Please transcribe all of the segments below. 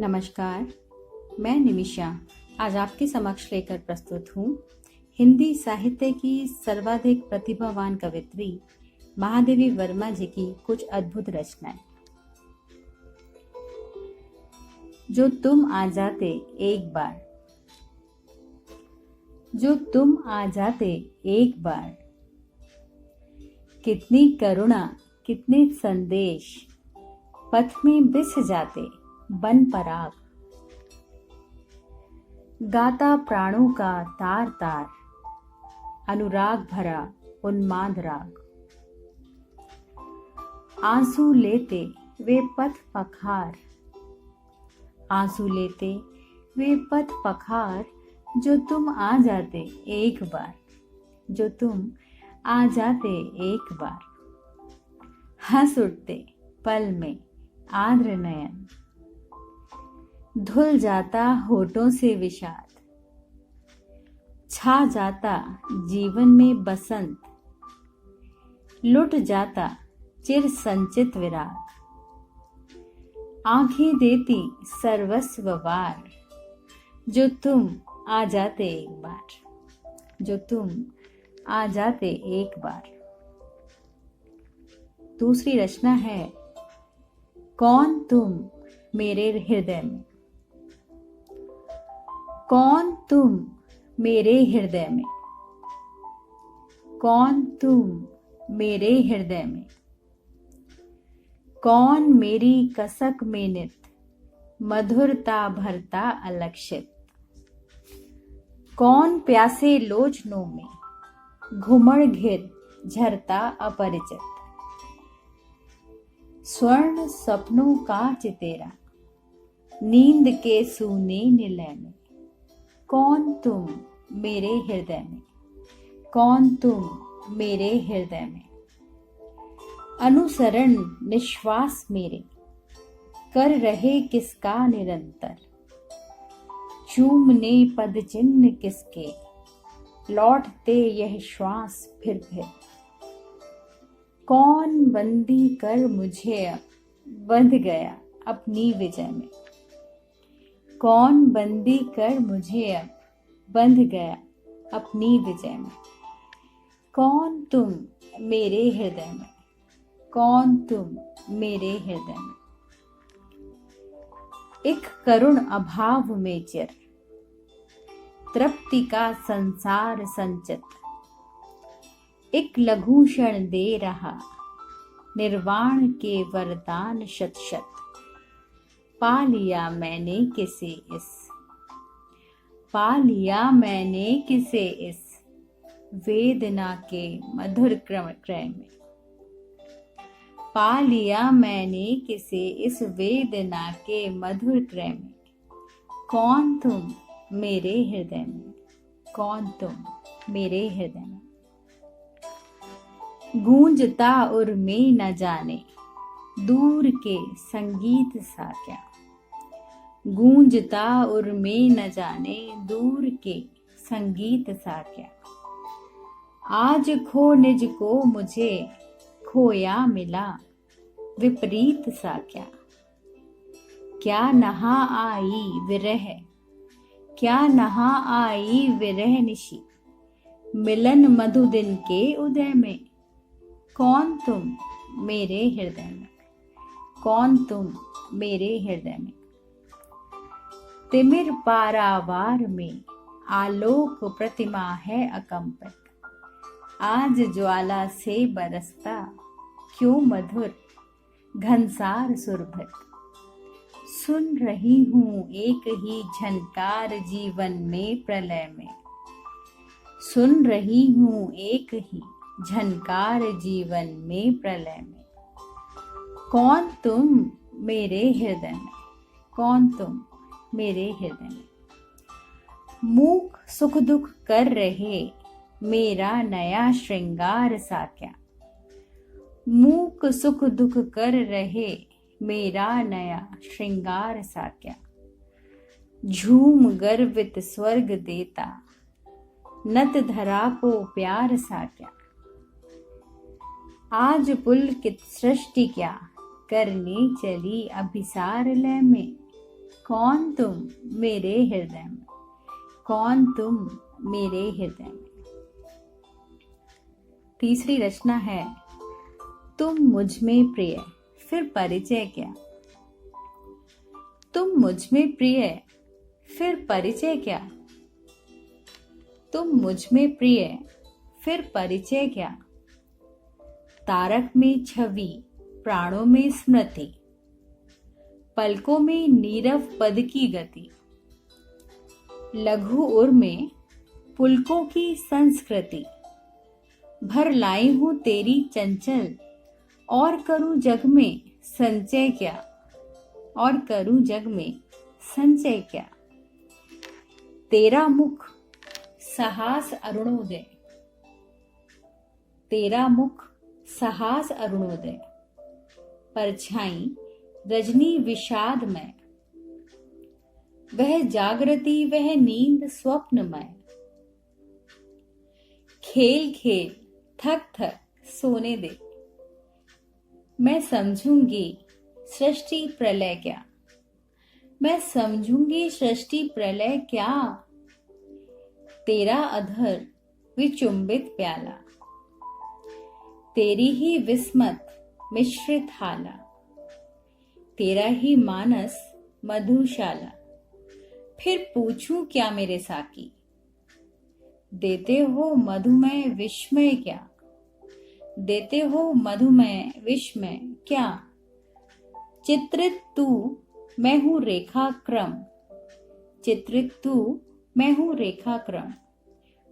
नमस्कार, मैं निमिषा आज आपके समक्ष लेकर प्रस्तुत हूँ हिंदी साहित्य की सर्वाधिक प्रतिभावान कवित्री महादेवी वर्मा जी की कुछ अद्भुत रचनाएं। जो तुम आ जाते एक बार, जो तुम आ जाते एक बार, कितनी करुणा कितने संदेश पथ में बिछ जाते बन पराग। गाता प्राणों का तार तार अनुराग भरा उन्माद राग। आंसू लेते वे पथ पखार, आंसू लेते वे पथ पखार, जो तुम आ जाते एक बार, जो तुम आ जाते एक बार। हंस उठते पल में आर्द्र नयन, धुल जाता होठों से विषाद, छा जाता जीवन में बसंत, लुट जाता चिर संचित विराग। आंखें देती सर्वस्व वार, जो तुम आ जाते एक बार, जो तुम आ जाते एक बार। दूसरी रचना है कौन तुम मेरे हृदय में। कौन तुम मेरे हृदय में, कौन तुम मेरे हृदय में। कौन मेरी कसक में नित मधुरता भरता अलक्षित। कौन प्यासे लोचनों में घुमड़ घिर झरता अपरिचित। स्वर्ण सपनों का चितेरा नींद के सूने निलय में। कौन तुम मेरे हृदय में, कौन तुम मेरे हृदय में। अनुसरण निश्वास मेरे कर रहे किसका निरंतर। चूमने पद चिन्ह किसके लौटते यह श्वास फिर। कौन बंदी कर मुझे बंध गया अपनी विजय में। कौन बंदी कर मुझे अब बंध गया अपनी विजय में। कौन तुम मेरे हृदय में, कौन तुम मेरे हृदय में। एक करुण अभाव में चिर तृप्ति का संसार संचित। एक लघु क्षण दे रहा निर्वाण के वरदान शत शत। पा लिया मैंने किसे इस, पा लिया मैंने किसे इस वेदना के मधुर क्रय में। पा लिया मैंने किसे इस वेदना के मधुर क्रय में। कौन तुम मेरे हृदय में, कौन तुम मेरे हृदय में। गूंजता उर में न जाने दूर के संगीत सा क्या। गूंजता उर में न जाने दूर के संगीत सा क्या। आज खो निज को मुझे खोया मिला विपरीत सा क्या। क्या नहा आई विरह, क्या नहा आई विरह निशी। मिलन मधु दिन के उदय में। कौन तुम मेरे हृदय में, कौन तुम मेरे हृदय में। तिमिर पारावार में आलोक प्रतिमा है अकंपित। आज ज्वाला से बरसता क्यों मधुर घनसार सुरभित। सुन रही हूँ एक ही झनकार जीवन में प्रलय में। सुन रही हूँ एक ही झनकार जीवन में प्रलय में। कौन तुम मेरे हृदय में, कौन तुम मेरे हृदय में। मूक सुख दुख कर रहे मेरा नया श्रृंगार सा क्या। मूक सुख दुख कर रहे मेरा नया श्रृंगार सा क्या। झूम गर्वित स्वर्ग देता नत धरा को प्यार सा क्या। आज पुलकित सृष्टि क्या करने चली अभिसार लय में। कौन तुम मेरे हृदय में, कौन तुम मेरे हृदय में। तीसरी रचना है तुम मुझ में प्रिय फिर परिचय क्या। तुम मुझ में प्रिय फिर परिचय क्या, तुम मुझ में प्रिय फिर परिचय क्या। तारक में छवि प्राणों में स्मृति, पलकों में नीरव पद की गति। लघु उर में पुलकों की संस्कृति, भर लाई हूं तेरी चंचल और करूं जग में संचय क्या, और करूं जग में संचय क्या। तेरा मुख सहास अरुणोदय, तेरा मुख सहास अरुणोदय। परछाई रजनी विषादमय, वह जागृति वह नींद स्वप्नमय। खेल खेल थक थक सोने दे, मैं समझूंगी सृष्टि प्रलय क्या, मैं समझूंगी सृष्टि प्रलय क्या। तेरा अधर विचुंबित प्याला, तेरी ही विस्मत मिश्रित हाला। तेरा ही मानस मधुशाला, फिर पूछूं क्या मेरे साकी। देते हो मधुमय विस्मय क्या, देते हो मधुमय विस्मय क्या। चित्रित तू मैं हूं रेखा क्रम, चित्रित तू मैं हूं रेखा क्रम।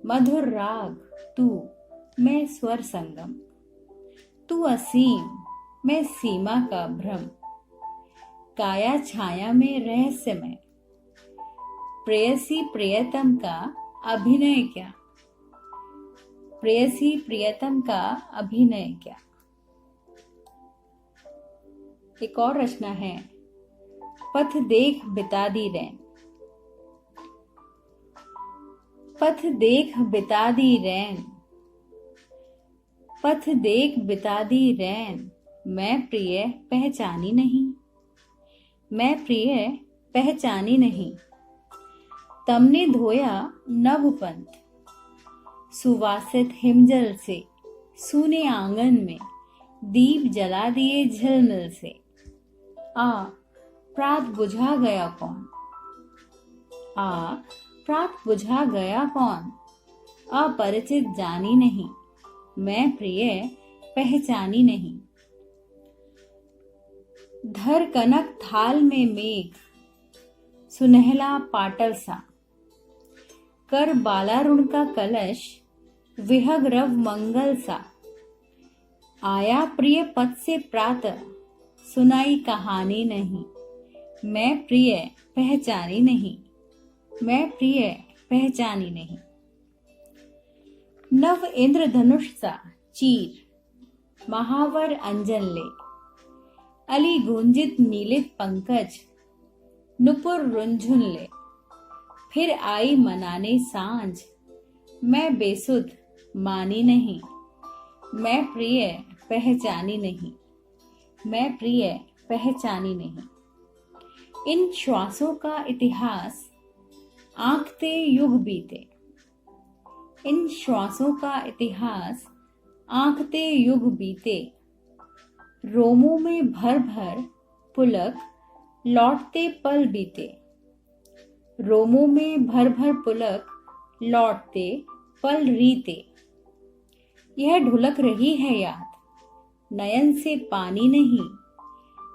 मधुर राग तू मैं स्वर संगम, तू असीम मैं सीमा का भ्रम। काया छाया में रहस्यमय, प्रेयसी प्रियतम का अभिनय क्या, प्रेयसी प्रियतम का अभिनय क्या। एक और रचना है पथ देख बिता दी रैन, पथ देख बिता दी रैन, पथ देख बिता दी रैन। मैं प्रिय पहचानी नहीं, मैं प्रिय पहचानी नहीं। तमने धोया नभ पंथ, सुवासित हिमजल से सूने आंगन में दीप जला दिए झिलमिल से। आ प्रात बुझा गया कौन, आ प्रात बुझा गया कौन। अपरिचित जानी नहीं, मैं प्रिय पहचानी नहीं। धर कनक थाल में मेघ सुनहला पाटल सा, कर बालारुण का कलश विहग रव मंगल सा। आया प्रिय पथ से प्रातः, सुनाई कहानी नहीं, मैं प्रिय पहचानी नहीं, मैं प्रिय पहचानी नहीं। नव इंद्रधनुष सा चीर महावर अंजन ले, अली गुंजित नीलित पंकज नुपुर रुंझुन ले। फिर आई मनाने सांझ, मैं बेसुध मानी नहीं, मैं प्रिय पहचानी नहीं, मैं प्रिय पहचानी नहीं। इन श्वासों का इतिहास आंखते युग बीते, इन श्वासों का इतिहास आंखते युग बीते। रोमों में भर भर पुलक लौटते पल बीते, रोमों में भर भर पुलक लौटते पल रीते। यह ढुलक रही है याद, नयन से पानी नहीं,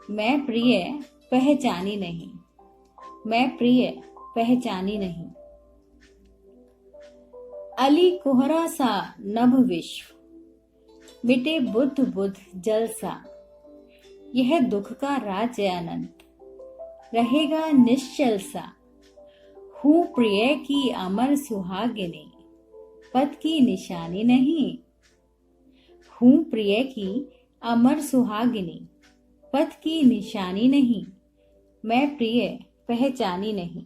मैं प्रिय पहचानी नहीं, मैं प्रिय पहचानी नहीं। अली कोहरा सा नभ विश्व, मिटे बुद्ध बुद्ध जल सा। यह दुख का राज्य अनंत रहेगा निश्चल सा। हूँ प्रिय की अमर सुहागिनी, पथ की निशानी नहीं। हूँ प्रिय की अमर सुहागिनी, पथ की निशानी नहीं। मैं प्रिय पहचानी नहीं,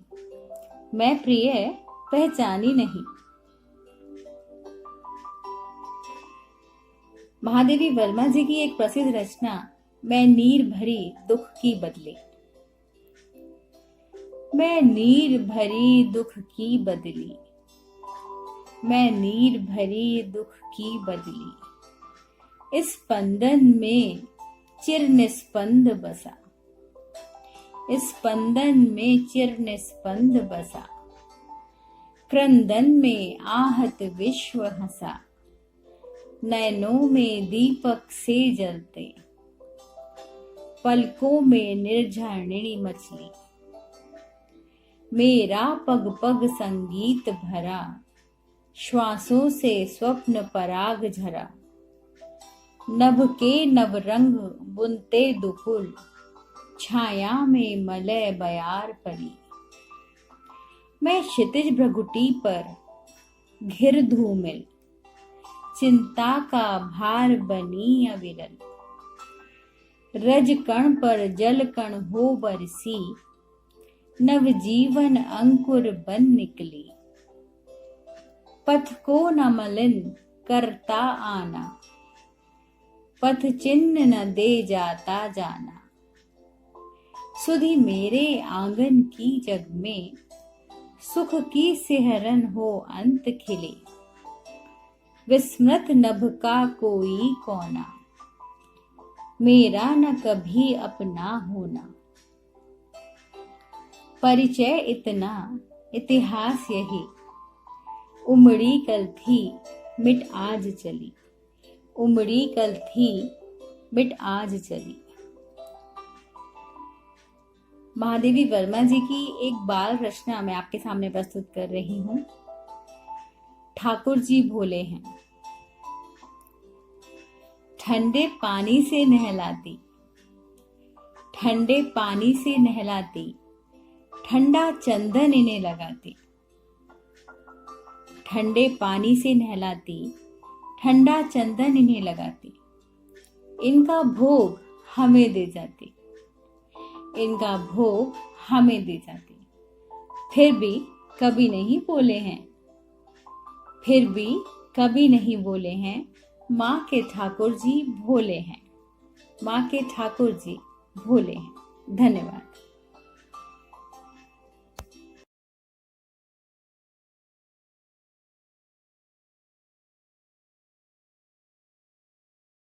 मैं प्रिय पहचानी नहीं। महादेवी वर्मा जी की एक प्रसिद्ध रचना मैं नीर भरी दुख की बदले। मैं नीर भरी दुख की बदली, मैं नीर भरी दुख की बदली। इस स्पंदन में चिर निस्पंद बसा, इस स्पंदन में चिर निस्पंद बसा। क्रंदन में आहत विश्व हंसा, नैनों में दीपक से जलते, पलकों में निर्झरिणी मछली। मेरा पग पग संगीत भरा, श्वासों से स्वप्न पराग झरा। नभ के नव रंग बुनते दुकुल, छाया में मलय बयार परी। मैं क्षितिज भ्रगुटी पर घिर धूमिल, चिंता का भार बनी अविरल। रज कण पर जल कण हो बरसी, नवजीवन अंकुर बन निकली। पथ को न मलिन करता आना, पथ चिन्ह न दे जाता जाना। सुधि मेरे आंगन की जग में, सुख की सिहरन हो अंत खिले। विस्मृत नभ का कोई कोना, मेरा न कभी अपना होना। परिचय इतना इतिहास यही, उमड़ी कल थी मिट आज चली, उमड़ी कल थी मिट आज चली। महादेवी वर्मा जी की एक बाल रचना मैं आपके सामने प्रस्तुत कर रही हूँ। ठाकुर जी भोले हैं। ठंडे पानी से नहलाती, ठंडे पानी से नहलाती, ठंडा चंदन इन्हें लगाती। ठंडे पानी से नहलाती, ठंडा चंदन इन्हें लगाती। इनका भोग हमें दे जाती, इनका भोग हमें दे जाती। फिर भी कभी नहीं बोले हैं, फिर भी कभी नहीं बोले हैं। माँ के ठाकुर जी भोले हैं, माँ के ठाकुर जी भोले हैं। धन्यवाद।